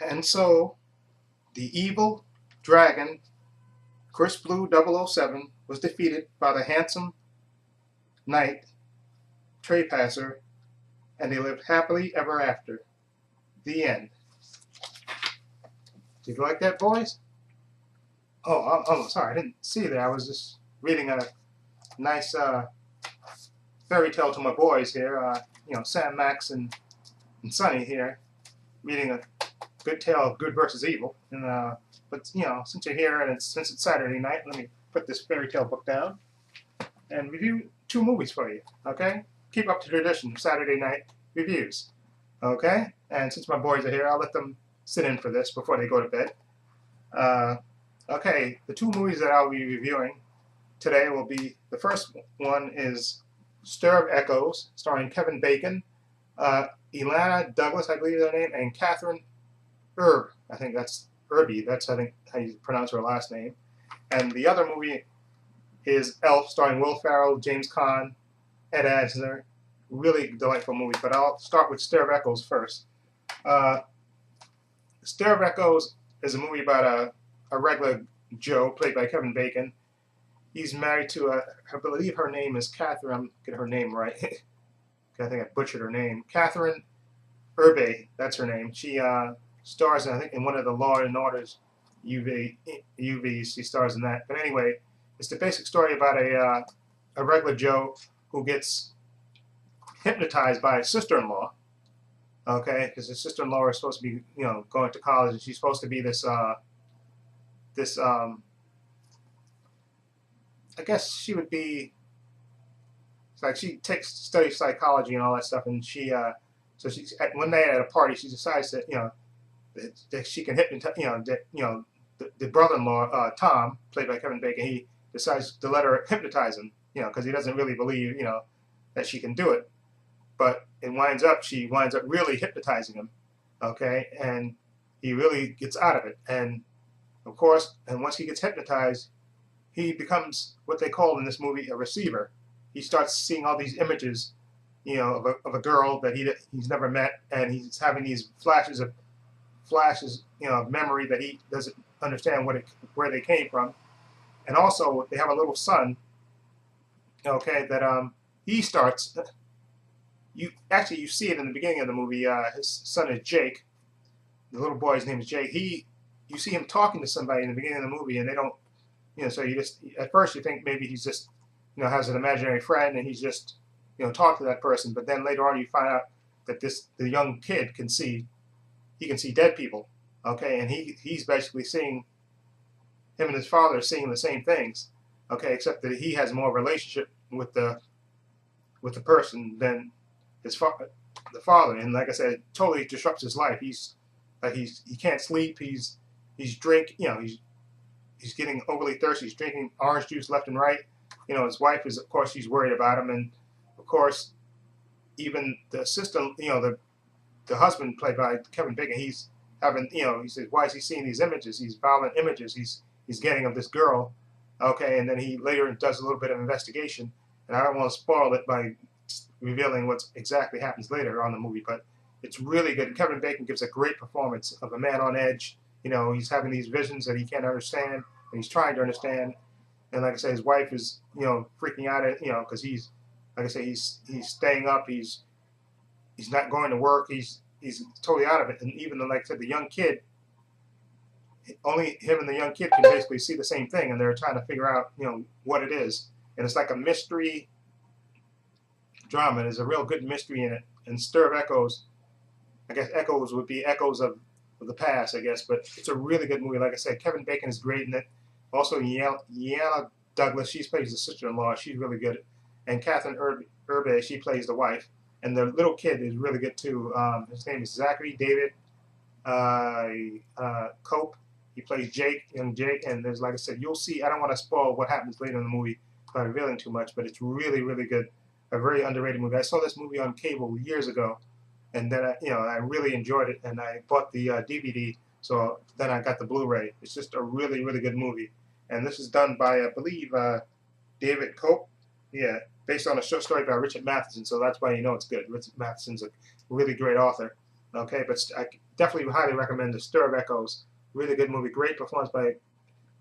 And so the evil dragon, Chris Blue 007, was defeated by the handsome knight, Trepacer, and they lived happily ever after. The end. Did you like that, boys? Oh, sorry, I didn't see that. I was just reading a nice fairy tale to my boys here. Sam, Max, and Sonny here, reading a good tale of good versus evil. And but since you're here and since it's Saturday night, let me put this fairy tale book down and review 2 movies for you. Okay? Keep up the tradition of Saturday night reviews. Okay? And since my boys are here, I'll let them sit in for this before they go to bed. Okay, the 2 movies that I'll be reviewing today will be, the first one is Stir of Echoes, starring Kevin Bacon, Ilana Douglas, I believe is her name, and Catherine Erb. I think that's Irby. That's, I think, how you pronounce her last name. And the other movie is Elf, starring Will Ferrell, James Caan, Ed Asner. Really delightful movie. But I'll start with Stir of Echoes first. Stir of Echoes is a movie about a regular Joe, played by Kevin Bacon. He's married to I believe her name is Catherine. I'm get her name right. I think I butchered her name. Catherine Erbe, that's her name. She stars, I think, in one of the Law and Order's UVs. She stars in that. But anyway, it's the basic story about a regular Joe who gets hypnotized by his sister-in-law. Okay, because his sister-in-law is supposed to be, going to college, and she's supposed to be this I guess she would be, it's like she studies psychology and all that stuff, and so she's one day at a party she decides that that she can hypnotize, the brother-in-law Tom, played by Kevin Bacon, he decides to let her hypnotize him, because he doesn't really believe, that she can do it, but she winds up really hypnotizing him, okay, and he really gets out of it, and of course, and once he gets hypnotized, he becomes what they call in this movie a receiver. He starts seeing all these images, of a girl that he's never met, and he's having these flashes of memory that he doesn't understand where they came from. And also, they have a little son, okay, that he starts. You see it in the beginning of the movie. His son is Jake. The little boy's name is Jake. You see him talking to somebody in the beginning of the movie, and they don't. So you just, at first you think maybe he's just, has an imaginary friend and he's just, talk to that person. But then later on you find out that the young kid can see dead people, okay, and he's basically seeing, him and his father are seeing the same things, okay, except that he has more of a relationship with the person than the father, and like I said, it totally disrupts his life. He can't sleep. He's getting overly thirsty. He's drinking orange juice left and right. His wife is, of course, she's worried about him, and of course, even the sister, the husband, played by Kevin Bacon, he's having, he says, why is he seeing these images, these violent images he's getting of this girl, okay, and then he later does a little bit of investigation, and I don't want to spoil it by revealing what exactly happens later on in the movie, but it's really good. Kevin Bacon gives a great performance of a man on edge. He's having these visions that he can't understand, and he's trying to understand. And like I say, his wife is, freaking out at, because he's, like I say, he's staying up. He's not going to work. He's totally out of it. And even like I said, the young kid, only him and the young kid can basically see the same thing, and they're trying to figure out, what it is. And it's like a mystery drama. There's a real good mystery in it. And Stir of Echoes, I guess echoes would be echoes of the past, I guess, but it's a really good movie. Like I said, Kevin Bacon is great in it. Also, Yeana Douglas, she plays the sister-in-law. She's really good. And Catherine Erbe, she plays the wife. And the little kid is really good too. His name is Zachary David Cope. He plays young Jake. And there's, like I said, you'll see. I don't want to spoil what happens later in the movie by revealing too much, but it's really, really good. A very underrated movie. I saw this movie on cable years ago. And then I really enjoyed it, and I bought the DVD. So then I got the Blu-ray. It's just a really, really good movie. And this is done by, I believe, David Cope. Yeah, based on a short story by Richard Matheson. So that's why it's good. Richard Matheson's a really great author. Okay, but I definitely highly recommend The Stir of Echoes. Really good movie. Great performance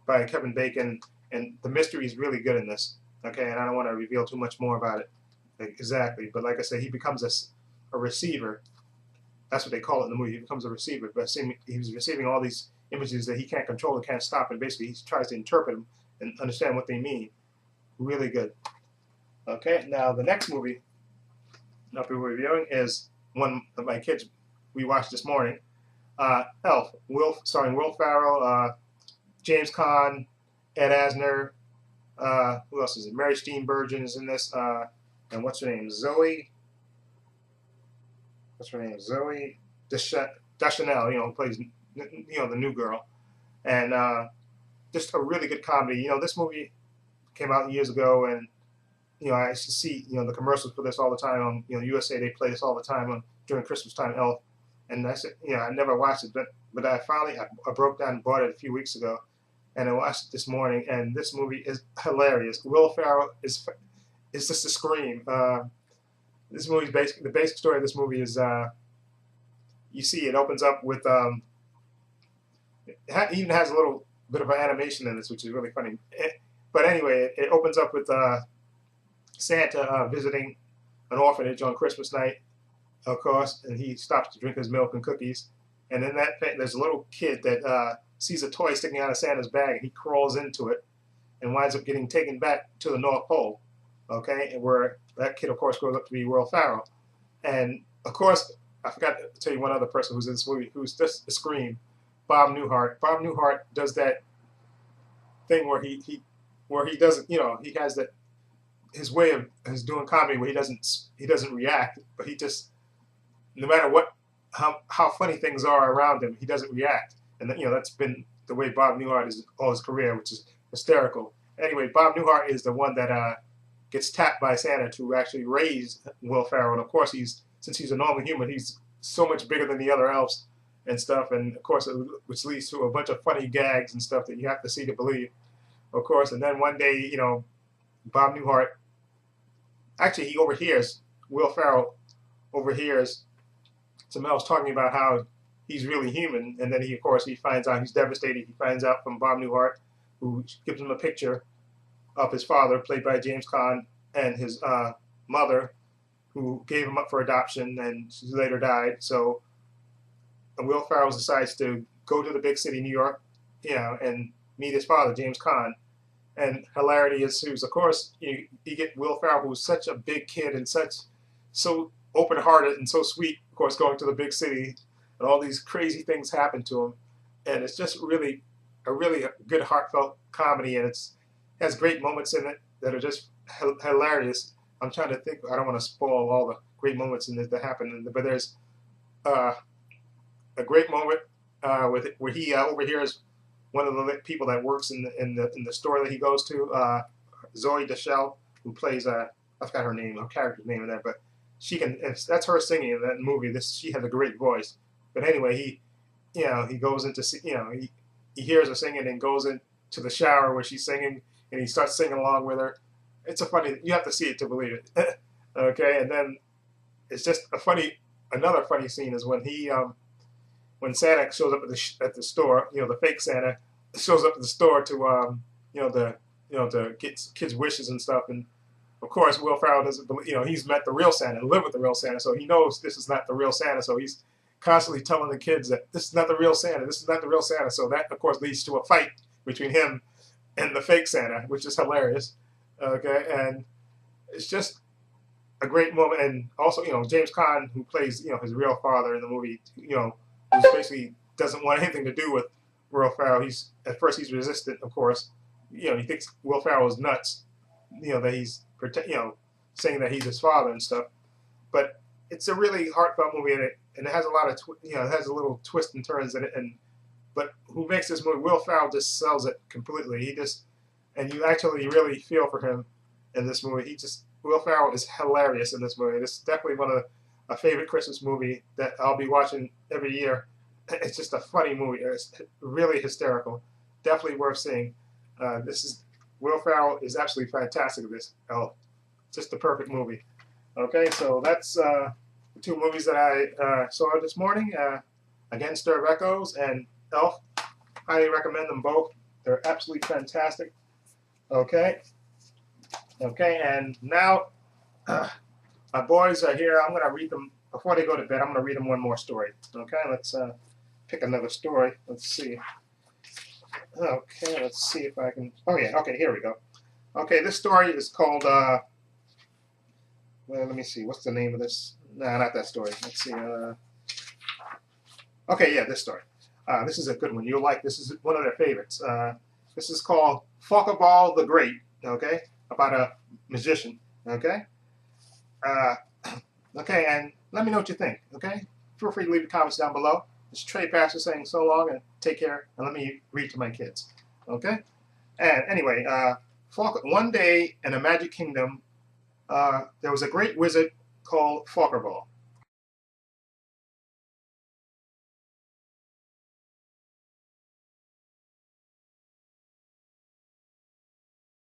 by Kevin Bacon, and the mystery is really good in this. Okay, and I don't want to reveal too much more about it. Exactly, but like I said, he becomes a receiver. That's what they call it in the movie. He becomes a receiver, but he's receiving all these images that he can't control and can't stop, and basically he tries to interpret them and understand what they mean. Really good. Okay, now the next movie I'll be reviewing is one of my kids we watched this morning. Elf, starring Will Ferrell, James Caan, Ed Asner. Who else is it? Mary Steenburgen is in this, and what's her name? Zoe Deschanel. Who plays the new girl, and just a really good comedy. This movie came out years ago, and I used to see the commercials for this all the time on USA. They play this all the time during Christmas time. Elf, and I said I never watched it, but I finally I broke down and bought it a few weeks ago, and I watched it this morning. And this movie is hilarious. Will Ferrell is just a scream. This movie's the basic story of this movie is you see it opens up with it even has a little bit of an animation in this, which is really funny. But anyway, it opens up with Santa visiting an orphanage on Christmas night, of course, and he stops to drink his milk and cookies. And then there's a little kid that sees a toy sticking out of Santa's bag, and he crawls into it and winds up getting taken back to the North Pole. Okay, and where that kid, of course, grows up to be Will Ferrell. And of course, I forgot to tell you one other person who's in this movie who's just a scream. Bob Newhart. Bob Newhart does that thing where he doesn't, he has that his way of doing comedy where he doesn't react, but he just, no matter how funny things are around him, he doesn't react. And that's been the way Bob Newhart is all his career, which is hysterical. Anyway, Bob Newhart is the one that gets tapped by Santa to actually raise Will Ferrell. And of course, since he's a normal human, he's so much bigger than the other elves and stuff. And of course, which leads to a bunch of funny gags and stuff that you have to see to believe, of course. And then one day, Bob Newhart, actually, he overhears, Will Ferrell overhears some elves talking about how he's really human. And then he finds out, he's devastated. He finds out from Bob Newhart, who gives him a picture of his father, played by James Caan, and his mother, who gave him up for adoption, and she later died. So Will Ferrell decides to go to the big city, New York, and meet his father, James Caan. And hilarity ensues. Of course, you get Will Ferrell, who's such a big kid and so open-hearted and so sweet, of course, going to the big city, and all these crazy things happen to him. And it's just really a good, heartfelt comedy, and it has great moments in it that are just hilarious. I'm trying to think. I don't want to spoil all the great moments in it that happen, but there's a great moment where he overhears one of the people that works in the store that he goes to, Zoe Deschanel, who plays I forgot her name, her character's name in that, but that's her singing in that movie. She has a great voice. But anyway, he goes into he hears her singing and goes into the shower where she's singing, and he starts singing along with her. It's you have to see it to believe it. Okay, and then it's just another funny scene is when Santa shows up at the store, the fake Santa shows up at the store to to get kids' wishes and stuff, and of course Will Ferrell doesn't believe, he's met the real Santa, lived with the real Santa, so he knows this is not the real Santa, so he's constantly telling the kids that this is not the real Santa, this is not the real Santa. So that of course leads to a fight between him and the fake Santa, which is hilarious. Okay, and it's just a great moment. And also, James Caan, who plays his real father in the movie, who basically doesn't want anything to do with Will Ferrell. At first he's resistant, of course. He thinks Will Ferrell is nuts. That he's saying that he's his father and stuff. But it's a really heartfelt movie, and it has a lot of it has a little twists and turns in it. But who makes this movie? Will Ferrell just sells it completely. And you actually really feel for him in this movie. Will Ferrell is hilarious in this movie. This is definitely one of a favorite Christmas movie that I'll be watching every year. It's just a funny movie. It's really hysterical. Definitely worth seeing. Will Ferrell is absolutely fantastic in this. Just the perfect movie. Okay, so that's the two movies that I saw this morning, Against Stir of Echoes and Elf. Highly recommend them both. They're absolutely fantastic. Okay. Okay, and now my boys are here. I'm going to read them, before they go to bed, I'm going to read them one more story. Okay, let's pick another story. Let's see. Okay, let's see if I can, oh yeah, okay, here we go. Okay, this story is called, well, let me see, what's the name of this? No, not that story. Let's see. Okay, yeah, this story. This is a good one. You'll like this. Is one of their favorites. This is called Falkerball the Great, okay, about a magician, okay? Okay, and let me know what you think, okay? Feel free to leave the comments down below. This is Trepacer saying so long and take care, and let me read to my kids, okay? And anyway, one day in a magic kingdom, there was a great wizard called Falkerball.